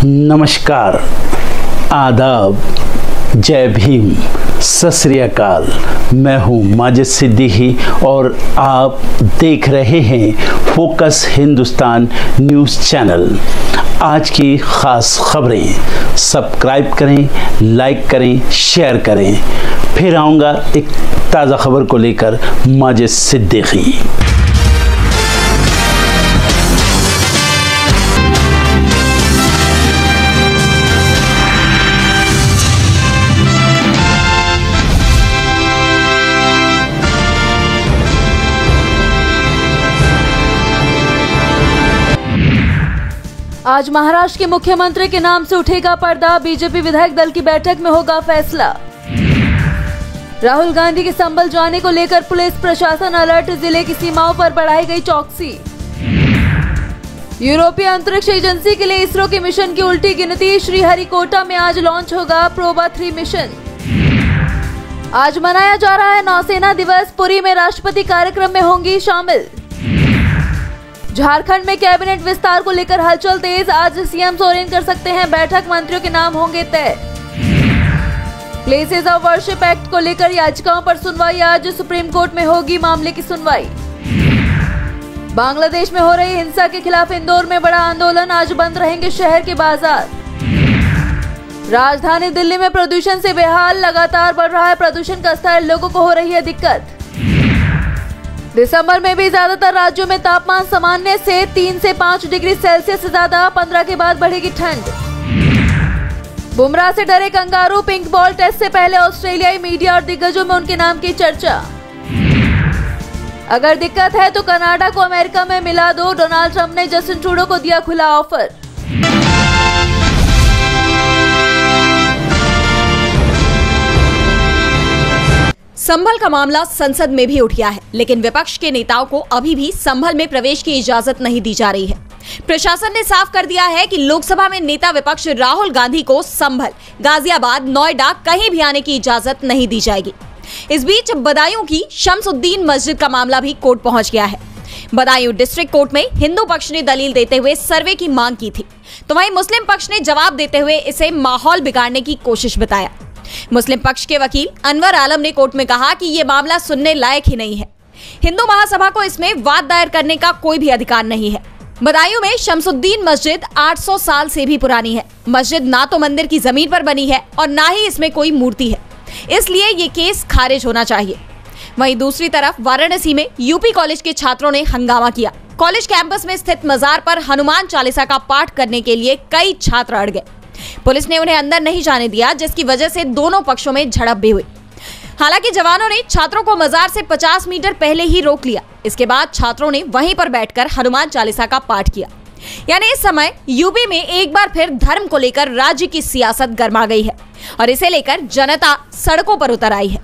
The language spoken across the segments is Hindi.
नमस्कार, आदाब, जय भीम, सत श्री अकाल। मैं हूं माजिद सिद्दीकी और आप देख रहे हैं फोकस हिंदुस्तान न्यूज़ चैनल। आज की ख़ास खबरें सब्सक्राइब करें, लाइक करें, शेयर करें। फिर आऊँगा एक ताज़ा खबर को लेकर माजिद सिद्दीकी। आज महाराष्ट्र के मुख्यमंत्री के नाम से उठेगा पर्दा। बीजेपी विधायक दल की बैठक में होगा फैसला। राहुल गांधी के संभल जाने को लेकर पुलिस प्रशासन अलर्ट। जिले की सीमाओं पर बढ़ाई गई चौकसी। यूरोपीय अंतरिक्ष एजेंसी के लिए इसरो के मिशन की उल्टी गिनती। श्रीहरिकोटा में आज लॉन्च होगा प्रोबा 3 मिशन। आज मनाया जा रहा है नौसेना दिवस। पुरी में राष्ट्रपति कार्यक्रम में होंगी शामिल। झारखंड में कैबिनेट विस्तार को लेकर हलचल तेज। आज सीएम सोरेन कर सकते हैं बैठक। मंत्रियों के नाम होंगे तय। प्लेसेस ऑफ वर्शिप एक्ट को लेकर याचिकाओं पर सुनवाई। आज सुप्रीम कोर्ट में होगी मामले की सुनवाई। बांग्लादेश में हो रही हिंसा के खिलाफ इंदौर में बड़ा आंदोलन। आज बंद रहेंगे शहर के बाजार। राजधानी दिल्ली में प्रदूषण से बेहाल। लगातार बढ़ रहा है प्रदूषण का स्तर। लोगों को हो रही है दिक्कत। दिसंबर में भी ज्यादातर राज्यों में तापमान सामान्य से 3 से 5 डिग्री सेल्सियस से ज्यादा। 15 के बाद बढ़ेगी ठंड। बुमराह से डरे कंगारू। पिंक बॉल टेस्ट से पहले ऑस्ट्रेलियाई मीडिया और दिग्गजों में उनके नाम की चर्चा। अगर दिक्कत है तो कनाडा को अमेरिका में मिला दो। डोनाल्ड ट्रंप ने जस्टिन ट्रूडो को दिया खुला ऑफर। संभल का मामला संसद में भी उठ गया है, लेकिन विपक्ष के नेताओं को अभी भी संभल में प्रवेश की इजाजत नहीं दी जा रही है। प्रशासन ने साफ कर दिया है कि लोकसभा में नेता विपक्ष राहुल गांधी को संभल, गाजियाबाद, नोएडा कहीं भी आने की इजाजत नहीं दी जाएगी। इस बीच बदायूं की शम्सुद्दीन मस्जिद का मामला भी कोर्ट पहुंच गया है। बदायूं डिस्ट्रिक्ट कोर्ट में हिंदू पक्ष ने दलील देते हुए सर्वे की मांग की थी, तो वहीं मुस्लिम पक्ष ने जवाब देते हुए इसे माहौल बिगाड़ने की कोशिश बताया। मुस्लिम पक्ष के वकील अनवर आलम ने कोर्ट में कहा कि ये मामला सुनने लायक ही नहीं है। हिंदू महासभा को इसमें वाद दायर करने का कोई भी अधिकार नहीं है। बदायूं में शम्सुद्दीन मस्जिद 800 साल से भी पुरानी है। मस्जिद ना तो मंदिर की जमीन पर बनी है और ना ही इसमें कोई मूर्ति है, इसलिए ये केस खारिज होना चाहिए। वहीं दूसरी तरफ वाराणसी में यूपी कॉलेज के छात्रों ने हंगामा किया। कॉलेज कैंपस में स्थित मजार पर हनुमान चालीसा का पाठ करने के लिए कई छात्र अड़ गए। पुलिस ने उन्हें अंदर नहीं जाने दिया, जिसकी वजह से दोनों पक्षों में झड़प भी हुई। हालांकि जवानों ने छात्रों को मजार से 50 मीटर पहले ही रोक लिया। इसके बाद छात्रों ने वहीं पर बैठकर हनुमान चालीसा का पाठ किया। यानी इस समय यूपी में एक बार फिर धर्म को लेकर राज्य की सियासत गर्मा गई है और इसे लेकर जनता सड़कों पर उतर आई है।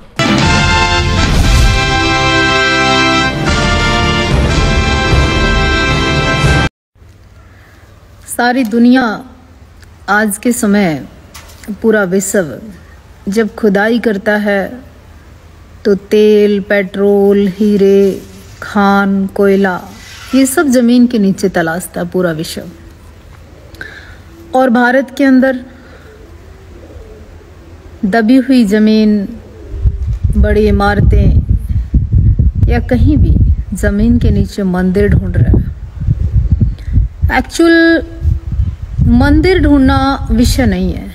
सारी दुनिया आज के समय, पूरा विश्व जब खुदाई करता है तो तेल, पेट्रोल, हीरे, खान, कोयला, ये सब ज़मीन के नीचे तलाशता पूरा विश्व। और भारत के अंदर दबी हुई ज़मीन, बड़ी इमारतें या कहीं भी ज़मीन के नीचे मंदिर ढूंढ रहा है। एक्चुअल मंदिर ढूंढना विषय नहीं है।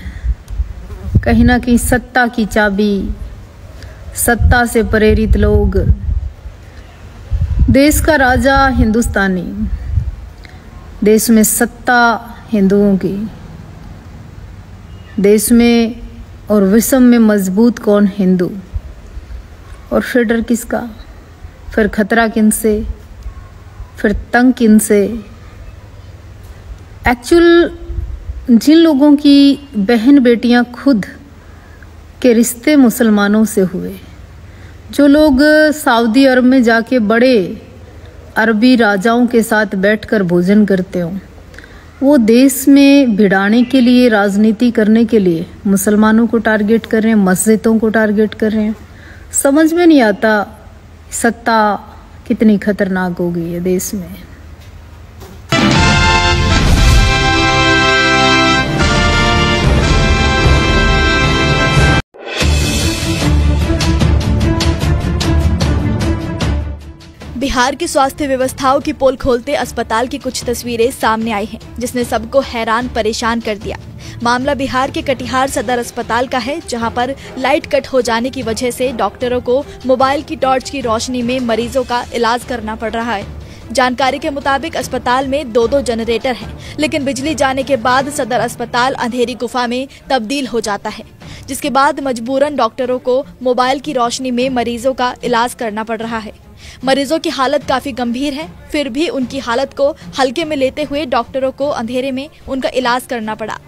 कहीं ना कहीं सत्ता की चाबी, सत्ता से प्रेरित लोग, देश का राजा हिंदुस्तानी, देश में सत्ता हिंदुओं की, देश में और विश्व में मजबूत कौन? हिंदू। और फिर डर किसका? फिर खतरा किनसे? फिर तंग किनसे? एक्चुअल जिन लोगों की बहन बेटियां खुद के रिश्ते मुसलमानों से हुए, जो लोग सऊदी अरब में जाके बड़े अरबी राजाओं के साथ बैठकर भोजन करते हो, वो देश में भिड़ाने के लिए, राजनीति करने के लिए मुसलमानों को टारगेट कर रहे हैं, मस्जिदों को टारगेट कर रहे हैं। समझ में नहीं आता सत्ता कितनी खतरनाक हो गई है देश में। बिहार की स्वास्थ्य व्यवस्थाओं की पोल खोलते अस्पताल की कुछ तस्वीरें सामने आई हैं, जिसने सबको हैरान परेशान कर दिया। मामला बिहार के कटिहार सदर अस्पताल का है, जहां पर लाइट कट हो जाने की वजह से डॉक्टरों को मोबाइल की टॉर्च की रोशनी में मरीजों का इलाज करना पड़ रहा है। जानकारी के मुताबिक अस्पताल में 2 जनरेटर हैं, लेकिन बिजली जाने के बाद सदर अस्पताल अंधेरी गुफा में तब्दील हो जाता है, जिसके बाद मजबूरन डॉक्टरों को मोबाइल की रोशनी में मरीजों का इलाज करना पड़ रहा है। मरीजों की हालत काफी गंभीर है, फिर भी उनकी हालत को हल्के में लेते हुए डॉक्टरों को अंधेरे में उनका इलाज करना पड़ा।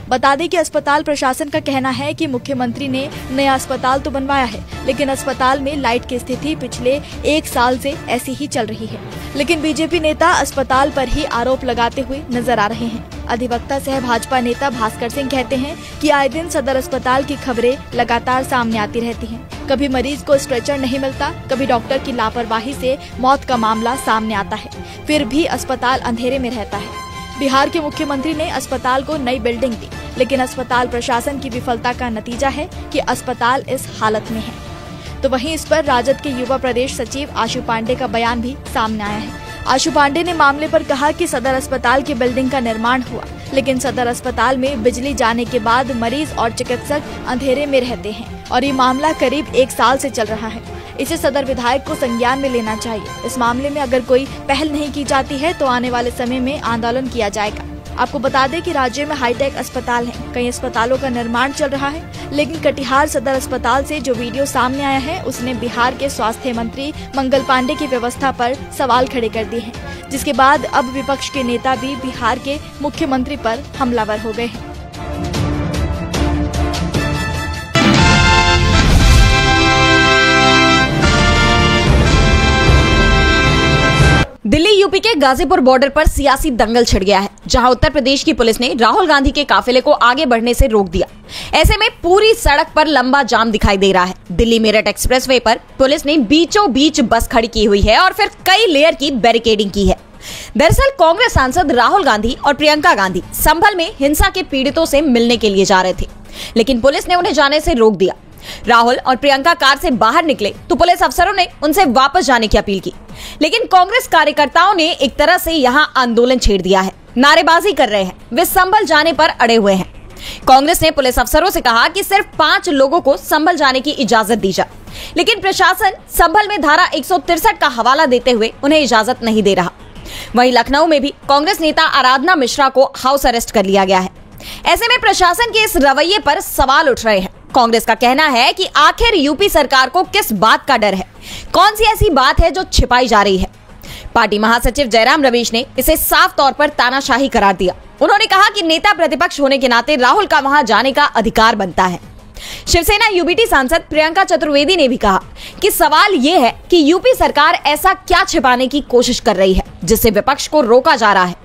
बता दें कि अस्पताल प्रशासन का कहना है कि मुख्यमंत्री ने नया अस्पताल तो बनवाया है, लेकिन अस्पताल में लाइट की स्थिति पिछले 1 साल से ऐसी ही चल रही है। लेकिन बीजेपी नेता अस्पताल पर ही आरोप लगाते हुए नजर आ रहे हैं। अधिवक्ता सह भाजपा नेता भास्कर सिंह कहते हैं कि आए दिन सदर अस्पताल की खबरें लगातार सामने आती रहती हैं। कभी मरीज को स्ट्रेचर नहीं मिलता, कभी डॉक्टर की लापरवाही से मौत का मामला सामने आता है, फिर भी अस्पताल अंधेरे में रहता है। बिहार के मुख्यमंत्री ने अस्पताल को नई बिल्डिंग दी, लेकिन अस्पताल प्रशासन की विफलता का नतीजा है कि अस्पताल इस हालत में है। तो वहीं इस पर राजद के युवा प्रदेश सचिव आशु पांडे का बयान भी सामने आया है। आशु पांडे ने मामले पर कहा कि सदर अस्पताल की बिल्डिंग का निर्माण हुआ, लेकिन सदर अस्पताल में बिजली जाने के बाद मरीज और चिकित्सक अंधेरे में रहते हैं और ये मामला करीब 1 साल से चल रहा है। इसे सदर विधायक को संज्ञान में लेना चाहिए। इस मामले में अगर कोई पहल नहीं की जाती है तो आने वाले समय में आंदोलन किया जाएगा। आपको बता दें कि राज्य में हाईटेक अस्पताल हैं, कई अस्पतालों का निर्माण चल रहा है, लेकिन कटिहार सदर अस्पताल से जो वीडियो सामने आया है उसने बिहार के स्वास्थ्य मंत्री मंगल पांडे की व्यवस्था पर सवाल खड़े कर दिए हैं, जिसके बाद अब विपक्ष के नेता भी बिहार के मुख्यमंत्री पर हमलावर हो गए हैं। दिल्ली यूपी के गाजीपुर बॉर्डर पर सियासी दंगल छिड़ गया है, जहां उत्तर प्रदेश की पुलिस ने राहुल गांधी के काफिले को आगे बढ़ने से रोक दिया। ऐसे में पूरी सड़क पर लंबा जाम दिखाई दे रहा है। दिल्ली मेरठ एक्सप्रेसवे पर पुलिस ने बीचों बीच बस खड़ी की हुई है और फिर कई लेयर की बैरिकेडिंग की है। दरअसल कांग्रेस सांसद राहुल गांधी और प्रियंका गांधी संभल में हिंसा के पीड़ितों से मिलने के लिए जा रहे थे, लेकिन पुलिस ने उन्हें जाने से रोक दिया। राहुल और प्रियंका कार से बाहर निकले तो पुलिस अफसरों ने उनसे वापस जाने की अपील की, लेकिन कांग्रेस कार्यकर्ताओं ने एक तरह से यहां आंदोलन छेड़ दिया है, नारेबाजी कर रहे हैं, वे संभल जाने पर अड़े हुए हैं। कांग्रेस ने पुलिस अफसरों से कहा कि सिर्फ 5 लोगों को संभल जाने की इजाजत दी जाए, लेकिन प्रशासन संभल में धारा 163 का हवाला देते हुए उन्हें इजाजत नहीं दे रहा। वहीं लखनऊ में भी कांग्रेस नेता आराधना मिश्रा को हाउस अरेस्ट कर लिया गया है। ऐसे में प्रशासन के इस रवैये पर सवाल उठ रहे हैं। कांग्रेस का कहना है कि आखिर यूपी सरकार को किस बात का डर है, कौन सी ऐसी बात है जो छिपाई जा रही है। पार्टी महासचिव जयराम रमेश ने इसे साफ तौर पर तानाशाही करार दिया। उन्होंने कहा कि नेता प्रतिपक्ष होने के नाते राहुल का वहां जाने का अधिकार बनता है। शिवसेना यूबीटी सांसद प्रियंका चतुर्वेदी ने भी कहा कि सवाल ये है कि यूपी सरकार ऐसा क्या छिपाने की कोशिश कर रही है जिससे विपक्ष को रोका जा रहा है।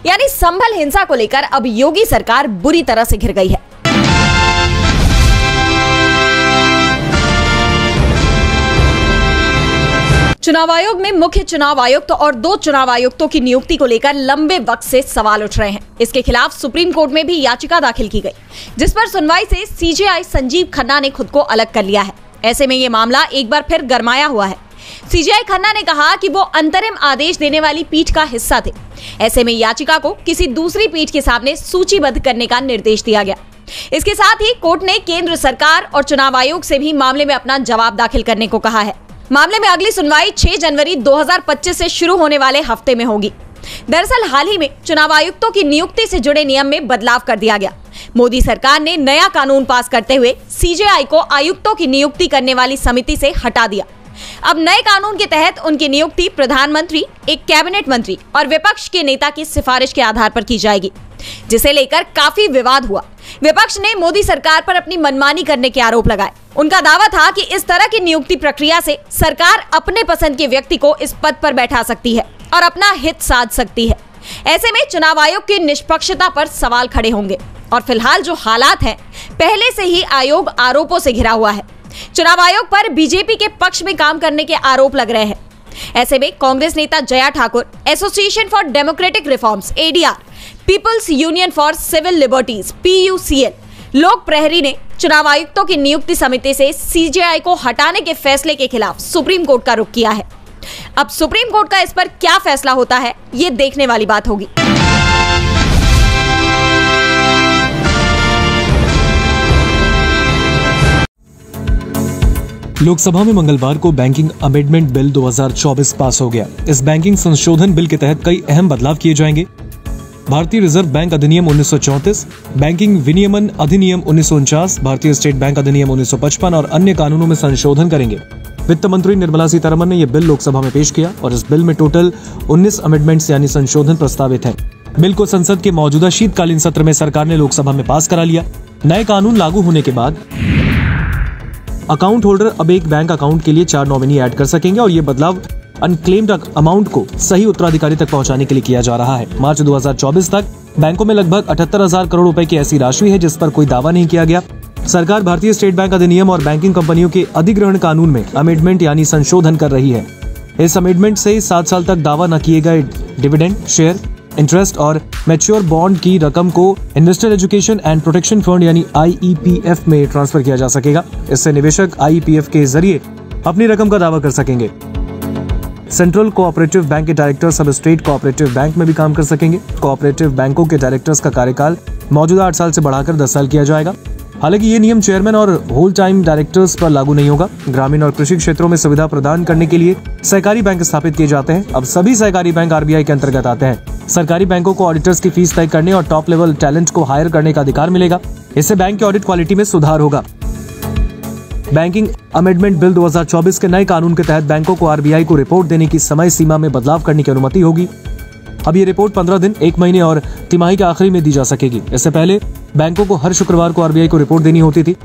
यानी संभल हिंसा को लेकर अब योगी सरकार बुरी तरह से घिर गई है। चुनाव आयोग में मुख्य चुनाव आयुक्त और 2 चुनाव आयुक्तों की नियुक्ति को लेकर लंबे वक्त से सवाल उठ रहे हैं। इसके खिलाफ सुप्रीम कोर्ट में भी याचिका दाखिल की गई, जिस पर सुनवाई से सीजेआई संजीव खन्ना ने खुद को अलग कर लिया है। ऐसे में ये मामला एक बार फिर गरमाया हुआ है। सीजेआई खन्ना ने कहा कि वो अंतरिम आदेश देने वाली पीठ का हिस्सा थे। ऐसे में याचिका को किसी दूसरी पीठ के सामने सूचीबद्ध करने का निर्देश दिया गया। इसके साथ ही कोर्ट ने केंद्र सरकार और चुनाव आयोग से भी मामले में अपना जवाब दाखिल करने को कहा है। मामले में अगली सुनवाई 6 जनवरी 2025 से शुरू होने वाले हफ्ते में होगी। दरअसल हाल ही में चुनाव आयुक्तों की नियुक्ति से जुड़े नियम में बदलाव कर दिया गया। मोदी सरकार ने नया कानून पास करते हुए सीजेआई को आयुक्तों की नियुक्ति करने वाली समिति से हटा दिया। अब नए कानून के तहत उनकी नियुक्ति प्रधानमंत्री, एक कैबिनेट मंत्री और विपक्ष के नेता की सिफारिश के आधार पर की जाएगी, जिसे लेकर काफी विवाद हुआ। विपक्ष ने मोदी सरकार पर अपनी मनमानी करने के आरोप लगाए। उनका दावा था कि इस तरह की नियुक्ति प्रक्रिया से सरकार अपने पसंद के व्यक्ति को इस पद पर बैठा सकती है और अपना हित साध सकती है। ऐसे में चुनाव आयोग की निष्पक्षता पर सवाल खड़े होंगे और फिलहाल जो हालात हैं, पहले से ही आयोग आरोपों से घिरा हुआ है। चुनाव आयोग पर बीजेपी के पक्ष में काम करने के आरोप लग रहे हैं। ऐसे में कांग्रेस नेता Jaya Thakur, association for democratic reforms (ADR), people's union for civil liberties (PUCL), Lok प्रहरी ने चुनाव आयुक्तों की नियुक्ति समिति से सीजेआई को हटाने के फैसले के खिलाफ सुप्रीम कोर्ट का रुख किया है। अब सुप्रीम कोर्ट का इस पर क्या फैसला होता है, ये देखने वाली बात होगी। लोकसभा में मंगलवार को बैंकिंग अमेंडमेंट बिल 2024 पास हो गया। इस बैंकिंग संशोधन बिल के तहत कई अहम बदलाव किए जाएंगे। भारतीय रिजर्व बैंक अधिनियम 1934, बैंकिंग विनियमन अधिनियम 1949, भारतीय स्टेट बैंक अधिनियम 1955 और अन्य कानूनों में संशोधन करेंगे। वित्त मंत्री निर्मला सीतारमण ने यह बिल लोकसभा में पेश किया और इस बिल में टोटल 19 अमेंडमेंट्स यानी संशोधन प्रस्तावित हैं। बिल को संसद के मौजूदा शीतकालीन सत्र में सरकार ने लोकसभा में पास करा लिया। नए कानून लागू होने के बाद अकाउंट होल्डर अब एक बैंक अकाउंट के लिए 4 नॉमिनी ऐड कर सकेंगे और ये बदलाव अनक्लेम्ड अमाउंट को सही उत्तराधिकारी तक पहुंचाने के लिए किया जा रहा है। मार्च 2024 तक बैंकों में लगभग 78,000 करोड़ रुपए की ऐसी राशि है जिस पर कोई दावा नहीं किया गया। सरकार भारतीय स्टेट बैंक अधिनियम और बैंकिंग कंपनियों के अधिग्रहण कानून में अमेंडमेंट यानी संशोधन कर रही है। इस अमेंडमेंट से 7 साल तक दावा न किए गए डिविडेंड, शेयर, इंटरेस्ट और मैच्योर बॉन्ड की रकम को investor education and protection fund यानी IEPF में ट्रांसफर किया जा सकेगा। इससे निवेशक IEPF के जरिए अपनी रकम का दावा कर सकेंगे। सेंट्रल कोऑपरेटिव बैंक के डायरेक्टर्स अब स्टेट कोऑपरेटिव बैंक में भी काम कर सकेंगे। कोऑपरेटिव बैंकों के डायरेक्टर्स का कार्यकाल मौजूदा 8 साल से बढ़ाकर 10 साल किया जाएगा। हालांकि ये नियम चेयरमैन और होल टाइम डायरेक्टर्स पर लागू नहीं होगा। ग्रामीण और कृषि क्षेत्रों में सुविधा प्रदान करने के लिए सहकारी बैंक स्थापित किए जाते हैं। अब सभी सहकारी बैंक RBI के अंतर्गत आते हैं। सरकारी बैंकों को ऑडिटर्स की फीस तय करने और टॉप लेवल टैलेंट को हायर करने का अधिकार मिलेगा। इससे बैंक की ऑडिट क्वालिटी में सुधार होगा। बैंकिंग अमेंडमेंट बिल 2024 के नए कानून के तहत बैंकों को RBI को रिपोर्ट देने की समय सीमा में बदलाव करने की अनुमति होगी। अब ये रिपोर्ट 15 दिन, 1 महीने और तिमाही के आखिरी में दी जा सकेगी। इससे पहले बैंकों को हर शुक्रवार को RBI को रिपोर्ट देनी होती थी।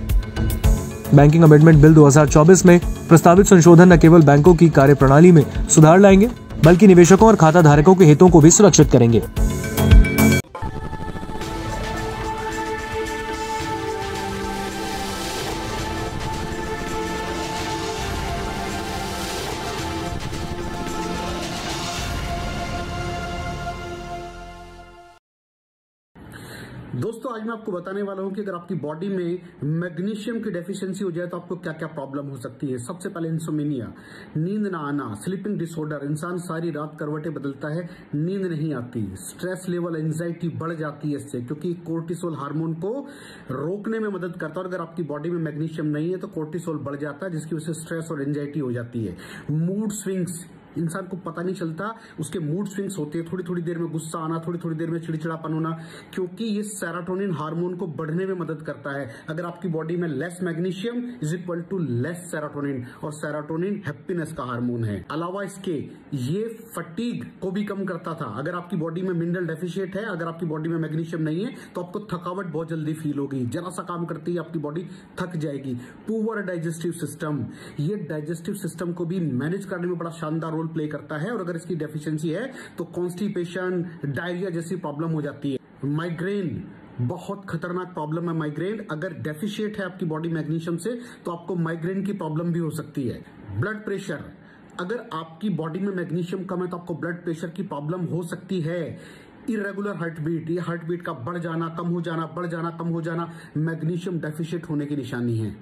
बैंकिंग अमेंडमेंट बिल 2024 में प्रस्तावित संशोधन न केवल बैंकों की कार्यप्रणाली में सुधार लाएंगे बल्कि निवेशकों और खाता धारकों के हितों को भी सुरक्षित करेंगे। दोस्तों आज मैं आपको बताने वाला हूं कि अगर आपकी बॉडी में मैग्नीशियम की डेफिशिएंसी हो जाए तो आपको क्या क्या प्रॉब्लम हो सकती है। सबसे पहले इंसोमेनिया, नींद ना आना, स्लीपिंग डिसऑर्डर, इंसान सारी रात करवटें बदलता है, नींद नहीं आती, स्ट्रेस लेवल, एंजाइटी बढ़ जाती है इससे, क्योंकि कोर्टिसोल हार्मोन को रोकने में मदद करता है। और अगर आपकी बॉडी में मैग्नीशियम नहीं है तो कोर्टिसोल बढ़ जाता है जिसकी वजह से स्ट्रेस और एंजाइटी हो जाती है। मूड स्विंग्स, इंसान को पता नहीं चलता उसके मूड स्विंग्स होते हैं, थोड़ी थोड़ी देर में गुस्सा आना, थोड़ी थोड़ी देर में चिड़चिड़ापन होना, क्योंकि ये सेरोटोनिन हार्मोन को बढ़ने में मदद करता है। अगर आपकी बॉडी में less magnesium is equal to less serotonin, और सेरोटोनिन हैप्पीनेस का हार्मोन है। अलावा इसके ये फटीग को भी कम करता था। अगर आपकी बॉडी में मिनरल डेफिशिएट है, अगर आपकी बॉडी में मैग्नीशियम नहीं है तो आपको थकावट बहुत जल्दी फील होगी, जरा सा काम करती है आपकी बॉडी थक जाएगी। पुअर डाइजेस्टिव सिस्टम, ये डाइजेस्टिव सिस्टम को भी मैनेज करने में बड़ा शानदार प्ले करता है। और अगर इसकी डेफिशिएंसी है तो कॉन्स्टिपेशन, डायरिया जैसी प्रॉब्लम हो जाती है। माइग्रेन बहुत खतरनाक प्रॉब्लम है। माइग्रेन अगर डेफिशिएट है आपकी बॉडी मैग्नीशियम से तो आपको माइग्रेन की प्रॉब्लम भी हो सकती है। ब्लड प्रेशर, अगर आपकी बॉडी में मैग्नीशियम कम है तो आपको ब्लड प्रेशर की प्रॉब्लम हो सकती है। इरेगुलर हार्टबीट, ये हार्टबीट का बढ़ जाना, कम हो जाना, बढ़ जाना, कम हो जाना, मैग्नीशियम डेफिशिएट होने की निशानी है।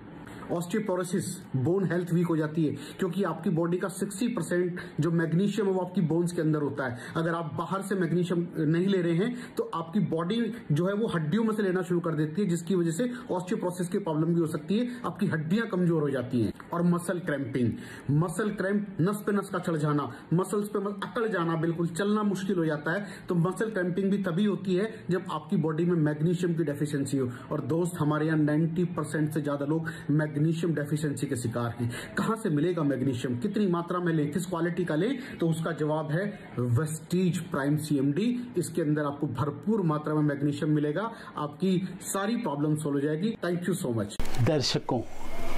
ऑस्टियोपोरोसिस, बोन हेल्थ वीक हो जाती है, क्योंकि आपकी बॉडी का 60% जो मैग्नीशियम है वो आपकी बोन्स के अंदर होता है। अगर आप बाहर से मैग्नीशियम नहीं ले रहे हैं तो आपकी बॉडी जो है वो हड्डियों में से लेना शुरू कर देती है, जिसकी वजह से ऑस्टियोपोरोसिस की प्रॉब्लम भी हो सकती है, आपकी हड्डियां कमजोर हो जाती हैं। और मसल क्रैम्पिंग, मसल क्रैम्प, नस पे नस का चढ़ जाना, मसल्स पे अकड़ जाना, बिल्कुल चलना मुश्किल हो जाता है। तो मसल क्रैम्पिंग भी तभी होती है जब आपकी बॉडी में मैग्नीशियम की डेफिशिएंसी हो। और दोस्त, हमारे यहाँ 90% से ज्यादा लोग मैग्नीशियम डेफिशिएंसी के शिकार हैं। कहां से मिलेगा मैग्नीशियम, कितनी मात्रा में लें, किस क्वालिटी का लें? तो उसका जवाब है वेस्टीज प्राइम CMD। इसके अंदर आपको भरपूर मात्रा में मैग्नीशियम मिलेगा, आपकी सारी प्रॉब्लम सॉल्व हो जाएगी। Thank you so much. दर्शकों,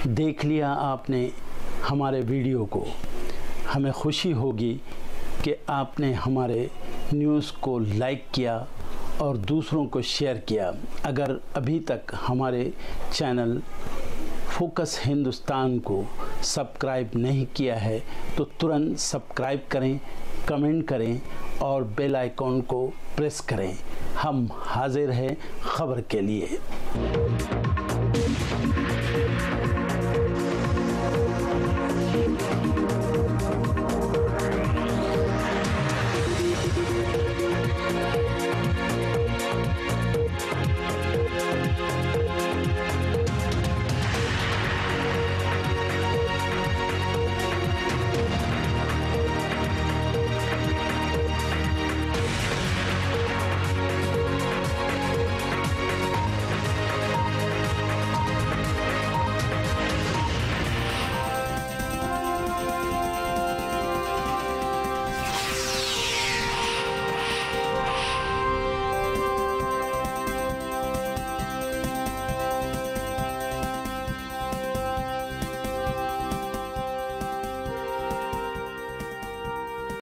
देख लिया आपने हमारे वीडियो को। हमें खुशी होगी कि आपने हमारे न्यूज़ को लाइक किया और दूसरों को शेयर किया। अगर अभी तक हमारे चैनल फोकस हिंदुस्तान को सब्सक्राइब नहीं किया है तो तुरंत सब्सक्राइब करें, कमेंट करें और बेल आइकॉन को प्रेस करें। हम हाजिर हैं खबर के लिए।